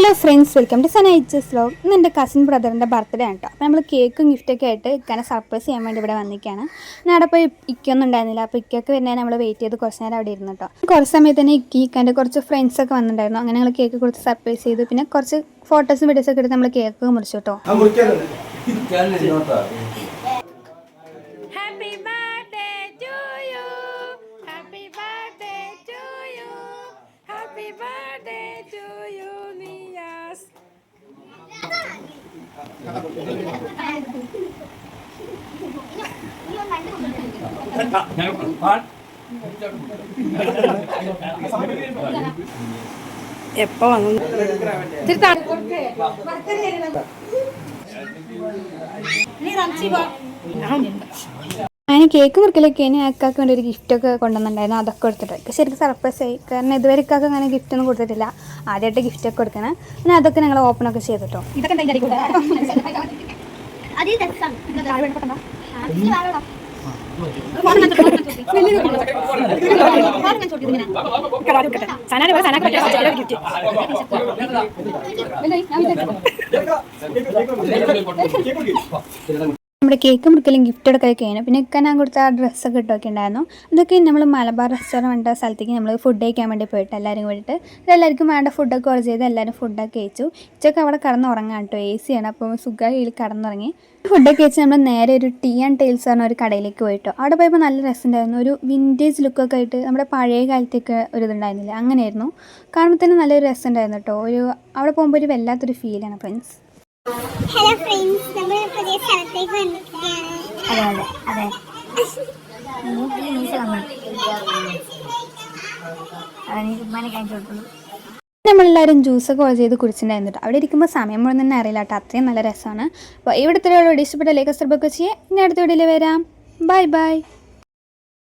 Hello friends, welcome to Sanait's vlog. ഇന്ന് എൻ്റെ cousin ബ്രദറിൻ്റെ ബർത്ത്ഡേ ആണ് കേട്ടോ. അപ്പോൾ നമ്മൾ കേക്കും ഗിഫ്റ്റൊക്കെ ആയിട്ട് ഇങ്ങനെ സർപ്രൈസ് ചെയ്യാൻ വേണ്ടി ഇവിടെ വന്നിരിക്കുകയാണ്. ഞാൻ അവിടെ പോയി ഇക്കൊന്നും ഉണ്ടായിരുന്നില്ല. അപ്പോൾ ഇക്കൊക്കെ വരുന്നതിന് നമ്മൾ വെയിറ്റ് ചെയ്ത് കുറച്ച് നേരം അവിടെ ഇരുന്നു കേട്ടോ. കുറച്ച് സമയത്ത് തന്നെ ഇക്കാൻ്റെ കുറച്ച് ഫ്രണ്ട്സൊക്കെ വന്നിട്ടുണ്ടായിരുന്നു. അങ്ങനെ ഞങ്ങൾ കേക്ക് കൊടുത്ത് സർപ്രൈസ് ചെയ്തു. പിന്നെ കുറച്ച് ഫോട്ടോസും വീഡിയോസൊക്കെ എടുത്ത് നമ്മൾ കേക്ക് മുറിച്ചു കേട്ടോ. എപ്പോ വന്നു അതിന് കേക്ക് മുറിക്കലൊക്കെ ഇനി അക്കാക്ക് വേണ്ടി ഒരു ഗിഫ്റ്റൊക്കെ കൊണ്ടുവന്നിട്ടുണ്ടായിരുന്നു. അതൊക്കെ കൊടുത്തിട്ട് ശരിക്കും സർപ്രൈസ് ആയി. കാരണം ഇതുവരെ ഇക്കാക്ക് അങ്ങനെ ഗിഫ്റ്റൊന്നും കൊടുത്തിട്ടില്ല. ആദ്യമായിട്ട് ഗിഫ്റ്റൊക്കെ കൊടുക്കണം. പിന്നെ അതൊക്കെ ഞങ്ങൾ ഓപ്പണൊക്കെ ചെയ്തിട്ടോ. നമ്മുടെ കേക്ക് മുറിക്കലും ഗിഫ്റ്റൊക്കെ കഴിഞ്ഞു. പിന്നെ ഒക്കെ ഞാൻ കൊടുത്ത ആ ഡ്രസ്സൊക്കെ ഇട്ടൊക്കെ ഉണ്ടായിരുന്നു. ഇതൊക്കെ നമ്മൾ മലബാർ റെസ്റ്റോറൻറ്റ് വേണ്ട സ്ഥലത്തേക്ക് നമ്മൾ ഫുഡ് കഴിക്കാൻ വേണ്ടി പോയിട്ട് എല്ലാവരും കൂടിയിട്ട് എല്ലാവർക്കും വേണ്ട ഫുഡൊക്കെ ഓർഡർ ചെയ്ത് എല്ലാവരും ഫുഡൊക്കെ കഴിച്ചു. ഉച്ചയ്ക്ക് അവിടെ കടന്നുറങ്ങാൻ കേട്ടോ. AC ആണ്. അപ്പോൾ സുഖമായി കടന്നുറങ്ങി. ഫുഡൊക്കെ കഴിച്ച് നമ്മൾ നേരെ ഒരു ടീ ആൻഡ് ടൈൽസ് പറഞ്ഞ ഒരു കടയിലേക്ക് പോയിട്ടോ. അവിടെ പോയപ്പോൾ നല്ല രസമുണ്ടായിരുന്നു. ഒരു വിൻറ്റേജ് ലുക്കൊക്കെ ആയിട്ട് നമ്മുടെ പഴയ കാലത്തേക്ക് ഒരു ഇതുണ്ടായിരുന്നില്ല, അങ്ങനെയായിരുന്നു. കാണുമ്പോൾ തന്നെ നല്ലൊരു രസമുണ്ടായിരുന്നു കേട്ടോ. അവിടെ പോകുമ്പോൾ ഒരു വല്ലാത്തൊരു ഫീലാണ് ഫ്രണ്ട്സ്. ഹലോ ഫ്രണ്ട്സ്, നമ്മൾ പുതിയ സ്ഥലത്തേക്ക് വന്നിരിക്കുകയാണ്. നമ്മളെല്ലാവരും ജ്യൂസൊക്കെ ഓർഡർ ചെയ്ത് കുടിച്ചിട്ടുണ്ടായിരുന്നു കേട്ടോ. അവിടെ ഇരിക്കുമ്പോൾ സമയം മുഴുവൻ തന്നെ അറിയില്ല കേട്ടോ. അത്രയും നല്ല രസമാണ്. അപ്പോൾ ഇവിടുത്തെ ഇഷ്ടപ്പെട്ട ലേക്ക് സബ്സ്ക്രൈബ് ഒക്കെ ചെയ്യാം. ഇനി അടുത്ത വീഡിയോയിൽ വരാം. Bye bye.